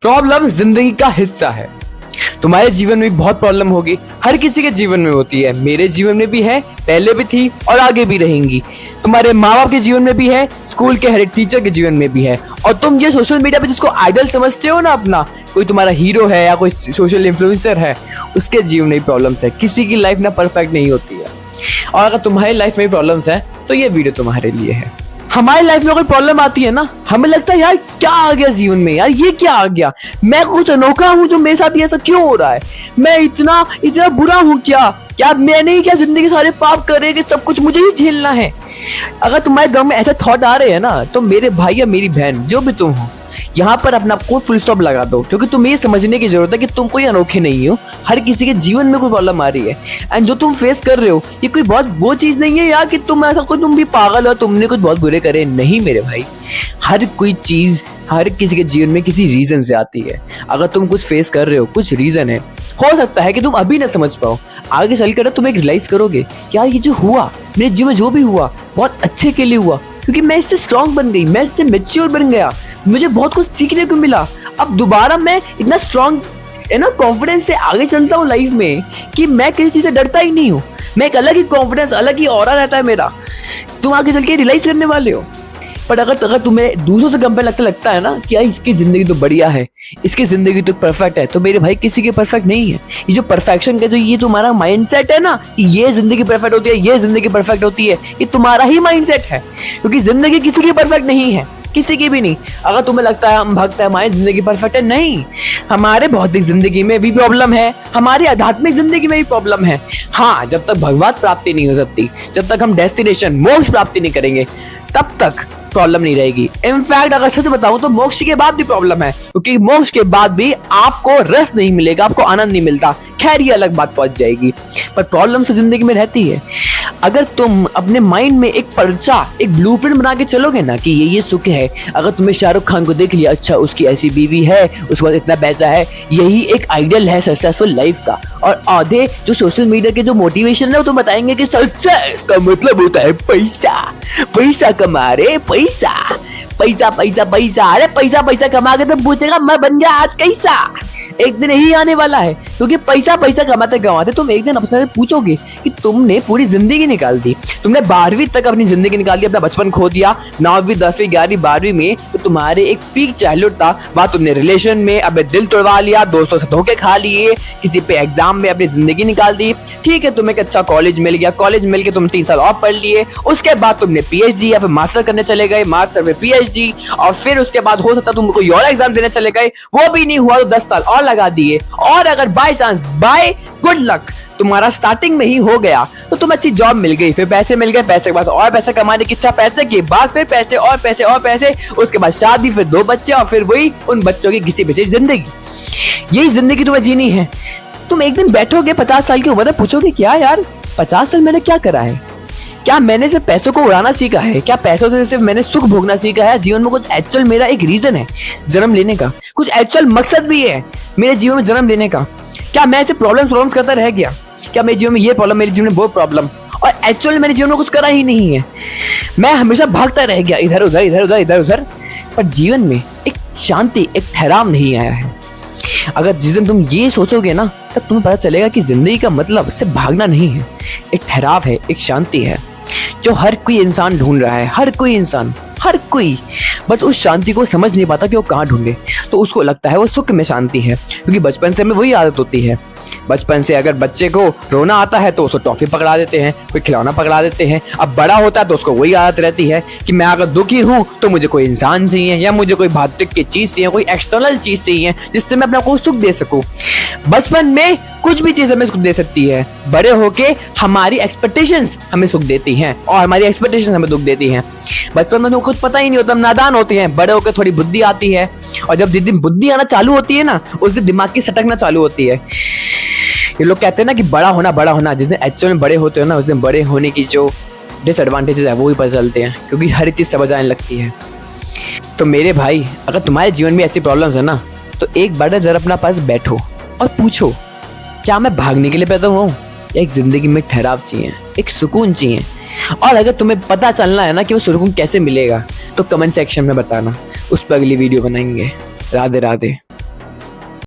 Problem जिंदगी का हिस्सा है। तुम्हारे जीवन में बहुत प्रॉब्लम होगी, हर किसी के जीवन में होती है। मेरे जीवन में भी है, पहले भी थी और आगे भी रहेंगी। तुम्हारे माँ बाप के जीवन में भी है, स्कूल के हर एक टीचर के जीवन में भी है। और तुम ये सोशल मीडिया पे जिसको आइडल समझते हो ना, अपना कोई तुम्हारा हीरो है या कोई सोशल इन्फ्लुएंसर है, उसके जीवन में प्रॉब्लम्स है। किसी की लाइफ ना परफेक्ट नहीं होती है। और अगर तुम्हारी लाइफ में प्रॉब्लम्स है तो ये वीडियो तुम्हारे लिए है। हमारी लाइफ में कोई प्रॉब्लम आती है ना, हमें लगता है यार क्या आ गया जीवन में, यार ये क्या आ गया, मैं कुछ अनोखा हूँ जो मेरे साथ ये ऐसा क्यों हो रहा है, मैं इतना इतना बुरा हूँ क्या मैंने ही क्या जिंदगी सारे पाप करे कि सब कुछ मुझे ही झेलना है। अगर तुम्हारे दिमाग में ऐसे थॉट आ रहे हैं ना, तो मेरे भाई या मेरी बहन जो भी तुम हो, यहाँ पर अपना कोई फुल स्टॉप लगा दो, क्योंकि तुम्हें ये समझने की जरूरत है कि तुम कोई अनोखे नहीं हो। हर किसी के जीवन में कोई प्रॉब्लम आ रही है, एंड जो तुम फेस कर रहे हो ये कोई बहुत वो चीज नहीं है यार कि तुम ऐसा कोई तुम भी पागल हो, तुमने कुछ बहुत बुरे करे। नहीं मेरे भाई, हर कोई चीज हर किसी के जीवन में किसी रीजन से आती है। अगर तुम कुछ फेस कर रहे हो, कुछ रीजन है, हो सकता है कि तुम अभी ना समझ पाओ, आगे चलकर तुम एक रियलाइज करोगे यार ये जो हुआ मेरे जीवन में, जो भी हुआ बहुत अच्छे के लिए हुआ, क्योंकि मैं इससे स्ट्रांग बन गई, मैं इससे मैच्योर बन गया, मुझे बहुत कुछ सीखने को मिला। अब दोबारा मैं इतना स्ट्रांग है ना, कॉन्फिडेंस से आगे चलता हूँ लाइफ में कि मैं किसी चीज से डरता ही नहीं हूँ। मैं एक अलग ही कॉन्फिडेंस, अलग ही ऑरा रहता है मेरा। तुम आगे चल के रियलाइज करने वाले हो। पर अगर तुम्हें दूसरों से कंपेयर लगता है ना कि यार इसकी जिंदगी तो बढ़िया है, इसकी जिंदगी तो परफेक्ट है, तो मेरे भाई किसी की परफेक्ट नहीं है। ये जो परफेक्शन का जो ये तुम्हारा माइंडसेट है ना कि ये जिंदगी परफेक्ट होती है, ये जिंदगी परफेक्ट होती है, ये तुम्हारा ही माइंडसेट है। क्योंकि जिंदगी किसी की परफेक्ट नहीं है, किसी की भी नहीं। अगर तुम्हें लगता है हम भक्त है, हमारी जिंदगी परफेक्ट है, नहीं, हमारे भौतिक जिंदगी में भी प्रॉब्लम है, हमारी आध्यात्मिक जिंदगी में भी प्रॉब्लम है। हाँ, जब तक भगवत प्राप्ति नहीं हो सकती, जब तक हम डेस्टिनेशन मोक्ष प्राप्ति नहीं करेंगे, तब तक प्रॉब्लम नहीं रहेगी। इनफैक्ट अगर सच बताऊं तो मोक्ष के बाद भी प्रॉब्लम है, क्योंकि मोक्ष के बाद भी आपको रस नहीं मिलेगा, आपको आनंद नहीं मिलता। खैर ये अलग बात पहुंच जाएगी, पर प्रॉब्लम तो जिंदगी में रहती है। अगर तुम अपने माइंड में एक पर्चा, एक ब्लूप्रिंट बना के चलोगे ना कि ये सुख है, अगर तुमने शाहरुख खान को देख लिया, अच्छा उसकी ऐसी बीवी है, उसके पास इतना पैसा है, यही एक आइडियल है सक्सेसफुल लाइफ का। और आधे जो सोशल मीडिया के जो मोटिवेशन है वो तो बताएंगे कि सक्सेस का मतलब होता है पैसा, पैसा कमा रहे, पैसा पैसा पैसा पैसा। अरे पैसा पैसा कमा के तो पूछेगा मैं बन गया आज कैसा। एक दिन यही आने वाला है, क्योंकि पैसा पैसा कमाते कमाते तुम एक दिन अपने पूछोगे कि तुमने पूरी जिंदगी निकाल दी, तुमने 12वीं तक अपनी जिंदगी निकाल दी, अपना बचपन खो दिया। 9वीं 10वीं 11वीं 12वीं में तो तुम्हारे एक पीक चाइल्डहुड था, वहां तुमने रिलेशन में अपने दिल तोड़वा लिया, दोस्तों से धोखे खा लिए, किसी पे एग्जाम में अपनी जिंदगी निकाल दी। ठीक है, तुम्हें एक अच्छा कॉलेज मिल गया, कॉलेज मिल के तुम 3 साल और पढ़ लिए, उसके बाद तुमने पीएचडी या फिर मास्टर करने चले गए, मास्टर में पीएचडी, और फिर उसके बाद हो सकता तुम कोई और एग्जाम देने चले गए, वो भी नहीं हुआ तो 10 साल और लगा दिए। और अगर by chance, by good luck तुम्हारा स्टार्टिंग में ही हो गया तो तुम्हें अच्छी जॉब मिल गई, फिर पैसे मिल गए, पैसे के बाद और पैसे कमाने की इच्छा, पैसे के बाद फिर पैसे और पैसे और पैसे, उसके बाद शादी, फिर 2 बच्चे, और फिर वही उन बच्चों की किसी किसी जिंदगी। यही जिंदगी तुम्हें जीनी है। तुम एक दिन बैठोगे 50 साल की उम्र में, पूछोगे क्या यार 50 साल मैंने क्या करा है, क्या मैंने सिर्फ पैसों को उड़ाना सीखा है, क्या पैसों से सिर्फ मैंने सुख भोगना सीखा है। जीवन में कुछ एक्चुअल मेरा एक रीजन है जन्म लेने का, कुछ एक्चुअल मकसद भी है मेरे जीवन में जन्म लेने का। क्या मैं ऐसे प्रॉब्लम्स करता रह गया, क्या मेरे जीवन में ये प्रॉब्लम, मेरे जीवन में वो प्रॉब्लम, और एक्चुअल मैंने जीवन में कुछ करा ही नहीं है। मैं हमेशा भागता रह गया इधर उधर इधर उधर इधर उधर, पर जीवन में एक शांति, एक ठहराव नहीं आया है। अगर जिस दिन तुम ये सोचोगे ना, तब तुम्हें पता चलेगा कि जिंदगी का मतलब सिर्फ भागना नहीं है, एक ठहराव है, एक शांति है, जो हर कोई इंसान ढूंढ रहा है। हर कोई इंसान, हर कोई बस उस शांति को समझ नहीं पाता कि वो कहाँ ढूंढे। तो उसको लगता है वो सुख में शांति है, क्योंकि बचपन से हमें वही आदत होती है। बचपन से अगर बच्चे को रोना आता है तो उसको टॉफी पकड़ा देते हैं, कोई खिलौना पकड़ा देते हैं। अब बड़ा होता है तो उसको वही आदत रहती है कि मैं अगर दुखी हूँ तो मुझे कोई इंसान चाहिए, या मुझे कोई भौतिक की चीज चाहिए, कोई एक्सटर्नल चीज चाहिए जिससे मैं अपना कोई सुख दे सकूं। बचपन में कुछ भी चीज हमें सुख दे सकती है, बड़े होके हमारी एक्सपेक्टेशंस हमें सुख देती हैं, और हमारी एक्सपेक्टेशंस हमें दुख देती हैं। बचपन में तो कुछ पता ही नहीं होता, हम नादान होते हैं। बड़े होकर थोड़ी बुद्धि आती है, और जब जिस दिन बुद्धि आना चालू होती है ना, उस दिन दिमाग की सटकना चालू होती है। ये लोग कहते हैं ना कि बड़ा होना, जिस दिन एक्चुअल में बड़े होते हो ना, उस दिन बड़े होने की जो डिसएडवांटेजेस है वो भी पता चलते हैं, क्योंकि हर चीज समझ आने लगती है। तो मेरे भाई, अगर तुम्हारे जीवन में ऐसी प्रॉब्लम्स है ना, तो एक बार जरा अपना पास बैठो और पूछो, क्या मैं भागने के लिए पैदा हुआ हूँ, या एक जिंदगी में ठहराव चाहिए, एक सुकून चाहिए। और अगर तुम्हें पता चलना है ना कि वो सुकून कैसे मिलेगा, तो कमेंट सेक्शन में बताना, उस पर अगली वीडियो बनाएंगे। राधे राधे।